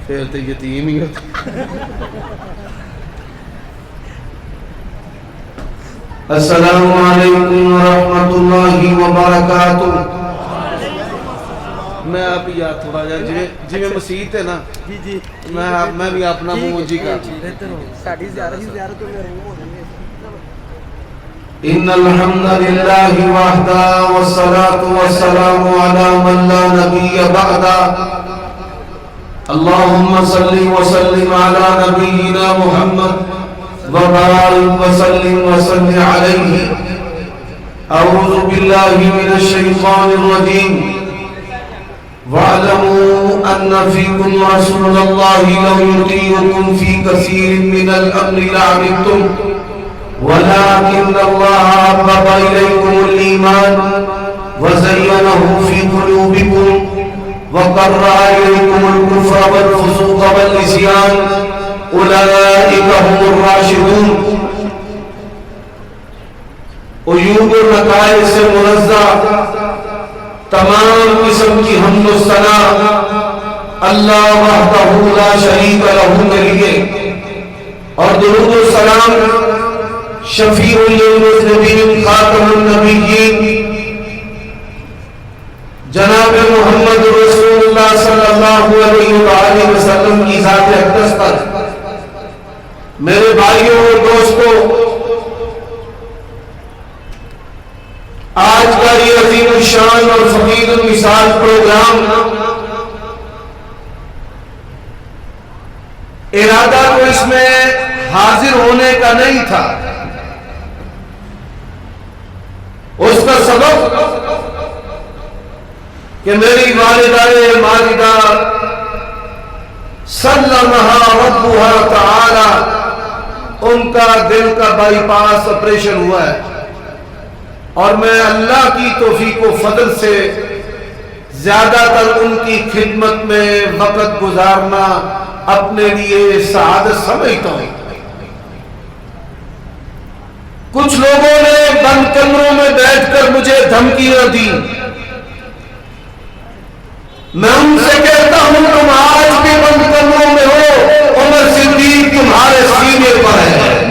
پھر تو یتیم ہی ہوتا. السلام علیکم ورحمۃ اللہ وبرکاتہ. میں آپ یاد تھوڑا جا جی میں مسیح ہے نا میں بھی اپنا منہ جی کر ان الحمد للہ وحدہ والصلاة والسلام علی من لا نبی بعدہ. اللہم صلی وسلم علی نبینا محمد وبارک وسلم وسلم علیہ. اعوذ باللہ من الشیطان الرجیم. وَاعْلَمُوا أَنَّ فِيكُمْ رَسُولَ اللَّهِ لَوْ يُطِيعُكُمْ فِي كَثِيرٍ مِّنَ الْأَمْرِ لَعَنِتُّمْ وَلَكِنَّ اللَّهَ حَبَّبَ إِلَيْكُمُ الْإِيمَانَ وَزَيَّنَهُ فِي قُلُوبِكُمْ وَكَرَّهَ إِلَيْكُمُ الْكُفْرَ وَالْفُسُوقَ وَالْعِصْيَانَ أُولَئِكَ هُمُ الرَّاشِدُونَ. عیوب و نقائص سے منزہ تمام قسم کی حمد و ثنا اللہ وحدہ لا شریک لہ کے لیے، اور درود و سلام شفیع للمذنبین خاتم النبیین جناب محمد رسول اللہ صلی اللہ علیہ وآلہ وسلم کی ذات اقدس پر. میرے بھائیوں اور دوستوں، آج کا یہ عظیم الشان اور فقیر المثال پروگرام ارادہ تو اس میں حاضر ہونے کا نہیں تھا. اس کا سبب کہ میری والدہ ماجدہ سلمہا ربہا تعالی، ان کا دل کا بائی پاس آپریشن ہوا ہے، اور میں اللہ کی توفیق و فضل سے زیادہ تر ان کی خدمت میں وقت گزارنا اپنے لیے سعادت سمجھتا ہوں. کچھ لوگوں نے بند کمروں میں بیٹھ کر مجھے دھمکیاں دی. میں ان سے کہتا ہوں تم آج بھی بند کمروں میں ہو، عمر صدیق تمہارے سینے پر ہے.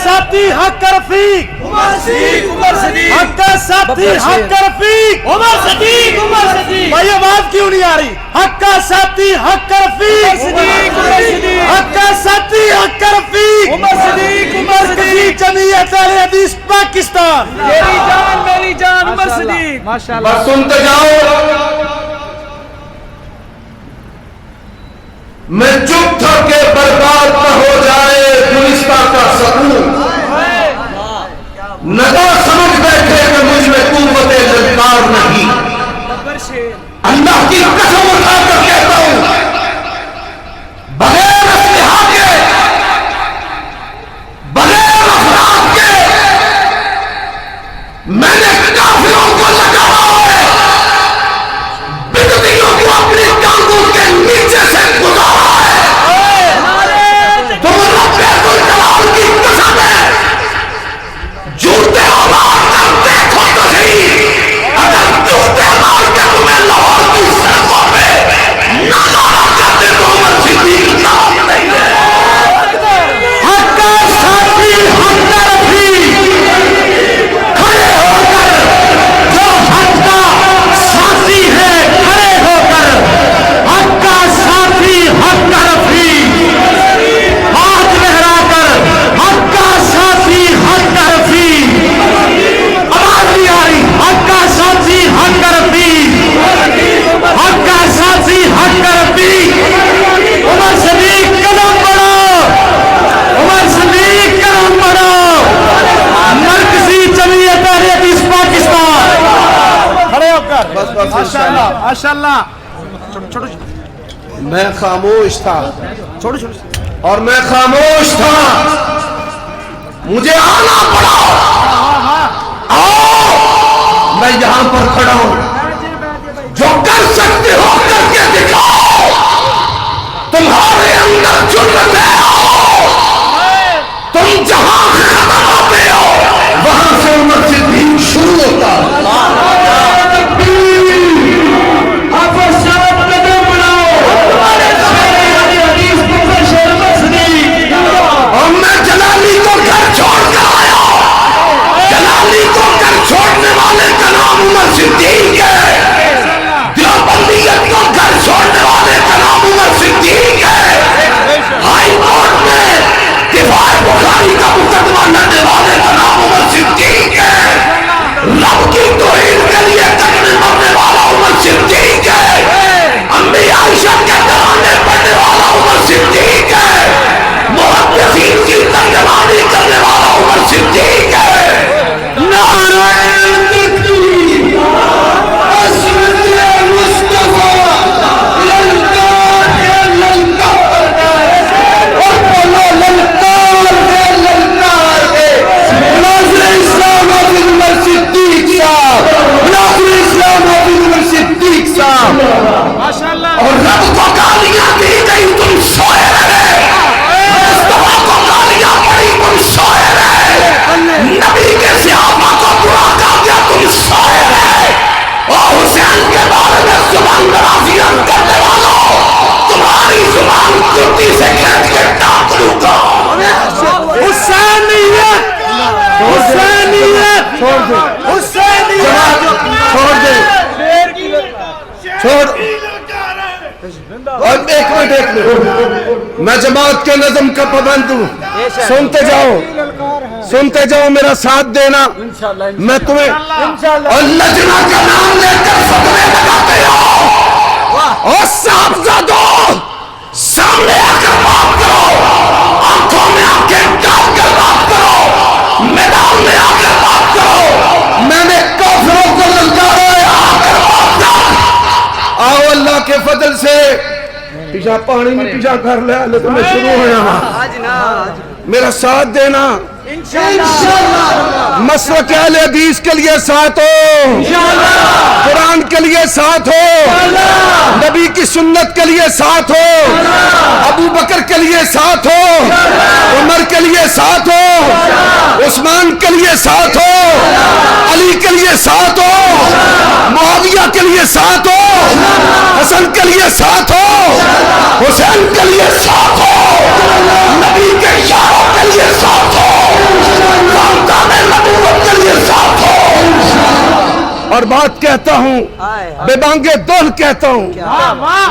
ساتھی حق کا رفیق عمر صدیق، حق کا ساتھی حق کا رفیق عمر صدیق. بھائی آواز کیوں نہیں آ رہی؟ حق کا ساتھی حق کا رفیق، حق کا ساتھی حق کا رفیق عمر صدیق. مرکزی جمعیت اہل حدیث پاکستان. میری جان میری جان عمر صدیق. ماشاءاللہ. بس سنتے جاؤ. میں چپ تھا کہ برباد نہ ہو جائے گلستہ کا سکون. ندا سمجھ بیٹھے کہ مجھ میں قوت للکار نہیں. اللہ کی قسم اٹھا کر کہتا ہوں، بغیر اسلحہ کے، بغیر افراد کے میں نے کافروں کو لگایا ہے، بدعتیوں کو اپنی ٹانگوں کے نیچے سے گزارا ہے. تم رب الجلال کی قسم ہے، جوتے مار کر دیکھو تو صحیح، اگر جوتے مار کے تمہیں لاہور کی سڑکوں پہ نہ مارا کرتے تو عمر صدیق نام نہیں ہے. حق کا ساتھی حق کا رفیق، کھڑے ہو کر جو حق کا ساتھی ہے، کھڑے ہو کر حق کا ساتھی حق کا رفیق، ہاتھ لہرا کر حق کا ساتھی حق کا رفیق. آواز نہیں آ رہی؟ حق کا ساتھی حق کا رفیق، حق کا ساتھی حق کا رفیق. عمر صدیق قدم بڑھو، عمر صدیق قدم بڑھو. مرکزی جمعیت اہل حدیث پاکستان. کھڑے ہو کر ماشاءاللہ ماشاءاللہ. میں خاموش تھا چھوڑو اور میں خاموش تھا، مجھے آنا پڑا. آؤ میں یہاں پر کھڑا ہوں، جو کر سکتے ہو کر کے دکھاؤ. تمہارے اندر جرت ہو، تم جہاں ختم ہوتے ہو وہاں سے عمر صدیق شروع ہوتا ہے۔ اور میں جلالی کو گھر چھوڑ کر آیا، جلالی کو گھر چھوڑنے والے کا نام عمر صدیق ہے، دیوبندیت کو گھر چھوڑنے والے کا نام عمر صدیق ہے، ہائی کورٹ میں دفاع بخاری کا مقدمہ لڑنے والے کا نام عمر صدیق ہے، رب کی توہین کے لیے تکنے مرنے والا عمر صدیق ہے، امی عائشہ کے ترانے پڑھنے والا عمر صدیق ہے، محدثین کی ترجمانی کرنے والا عمر صدیق ہے۔ نعرہ تکبیر، عصمت مصطفیٰ، للکار ہے للکار ہے، اور بولو للکار ہے للکار ہے، ناظر اسلام حافظ عمر صدیق صاحب، ناظر اسلام حافظ عمر صدیق صاحب۔ اور رب کو گالیاں دی گئی تم سوئے رہے، مصطفیٰ کو گالیاں پڑی تم سوئے رہے، نبی کے صحابہ کو برا کہا گیا تم سوئے رہے، اور حسین کے بارے میں زبان درازیاں کرنے والوں تمہاری زبان کرتی سے کھینچ کے ڈانٹ لوں گا۔ حسینیت، حسینیت، حسینیت، چھوڑ دے، چھوڑ، اور ایک منٹ میں جماعت کے نظم کا پابند ہوں، سنتے جاؤ سنتے جاؤ، میرا ساتھ دینا، میں تمہیں اور لجنا کا نام لے کر فتوے لگاتے ہو، اور صاحبزادوں سامنے آ کر بات کرو، آنکھوں میں آنکھیں ڈال کر بات کرو، میدان میں آ کر بات کرو، میں نے کافروں کو للکارا ہے، آ کر بات کر، آؤ اللہ کے فضل سے پیچھا پانی میں پیچھا کر لے لے تو میں شروع ہو جانا، میرا ساتھ دینا، مسلک اہل حدیث کے لیے ساتھ ہو، قرآن کے لیے ساتھ ہو، نبی کی سنت کے لیے ساتھ ہو، ابو بکر کے لیے ساتھ ہو، عمر کے لیے ساتھ ہو، عثمان کے لیے ساتھ ہو، علی کے لیے ساتھ ہو، معاویہ کے لیے ساتھ ہو، حسن کے لیے ساتھ ہو، حسین کے لیے ساتھ ہو، نبی کے یاروں کے لیے ساتھ ہو، خاندان نبوت کے لیے ساتھ ہو۔ اور بات کہتا ہوں، بے بانگے دول کہتا ہوں،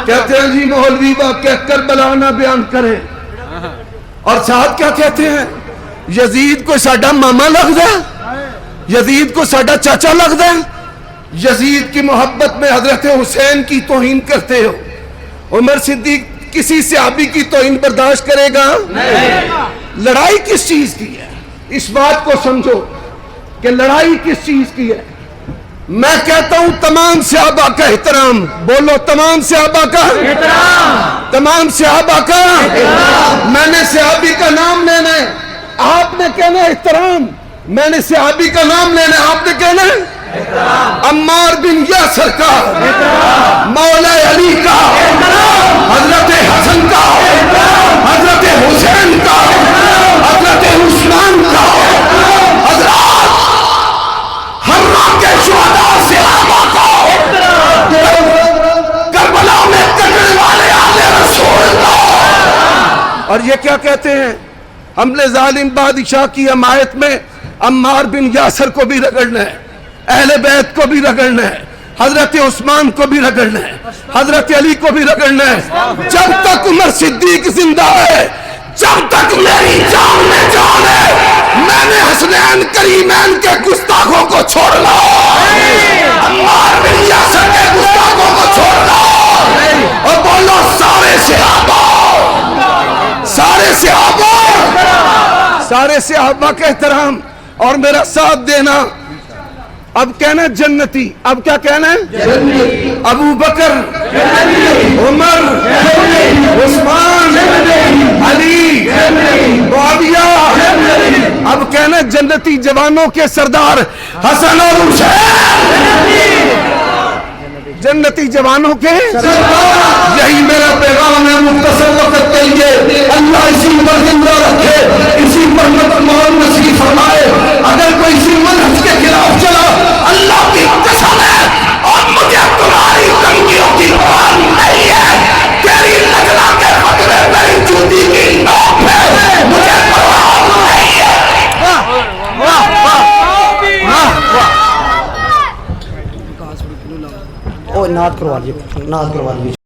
کہتے ہیں جی مولوی واقعہ کربلا نہ بیان کرے، اور ساتھ کیا کہتے ہیں، یزید کو ساڈا ماما لگ دے، یزید کو ساڈا چاچا لگ دے، یزید کی محبت میں حضرت حسین کی توہین کرتے ہو، عمر صدیق کسی صحابی کی توہین برداشت کرے گا؟ لڑائی کس چیز کی ہے؟ اس بات کو سمجھو کہ لڑائی کس چیز کی ہے۔ میں کہتا ہوں تمام صحابہ کا احترام، بولو تمام صحابہ کا احترام، تمام صحابہ کا احترام، میں نے صحابی کا نام لینا ہے، آپ نے کہنا ہے احترام، میں نے صحابی کا نام لینا ہے، آپ نے کہنا ہے عمار بن یاسر کا، مولا علی کا، حضرت حسن کا، حضرت حسین کا، حضرت عثمان کا، حضرات ہررا کے شہداء صحابہ کو، کربلا میں کٹنے والے آل رسول اللہ۔ اور یہ کیا کہتے ہیں، حملے ظالم بادشاہ کی حمایت میں عمار بن یاسر کو بھی رگڑنا ہے، اہل بیت کو بھی رگڑنا ہے، حضرت عثمان کو بھی رگڑنا ہے، حضرت علی کو بھی رگڑنا ہے، جب تک عمر صدیق زندہ ہے، جب تک میری جان میں جان ہے، میں نے حسنین کریمین کے گستاخوں کو چھوڑنا، عمار بن یاسر کے گستاخوں کو چھوڑنا، اور بولو سارے صحابہ، سارے صحابہ، سارے صحابہ کا احترام اور میرا ساتھ دینا۔ اب کہنا جنتی، اب کیا کہنا ہے، ابو بکر، عمر، عثمان، علی، معاویہ، اب کہنا جنتی جوانوں کے سردار حسن اور حسین، جنتی جوانوں کے یہی میرا پیغام ہے مختصر وقت کے لیے اللہ اسی پر زندہ رکھے اسی پر مطمئن نصیب فرمائے اگر کوئی اسی منہج کے خلاف چلا اللہ کی قسم ہے اور مجھے تمہاری تنگیوں کی پرواہ نہیں ہے تیری لجنا کے خطرے میری جوتی کی نوک ہے مجھے پرواہ نہیں ہے نعت کروا لیجیے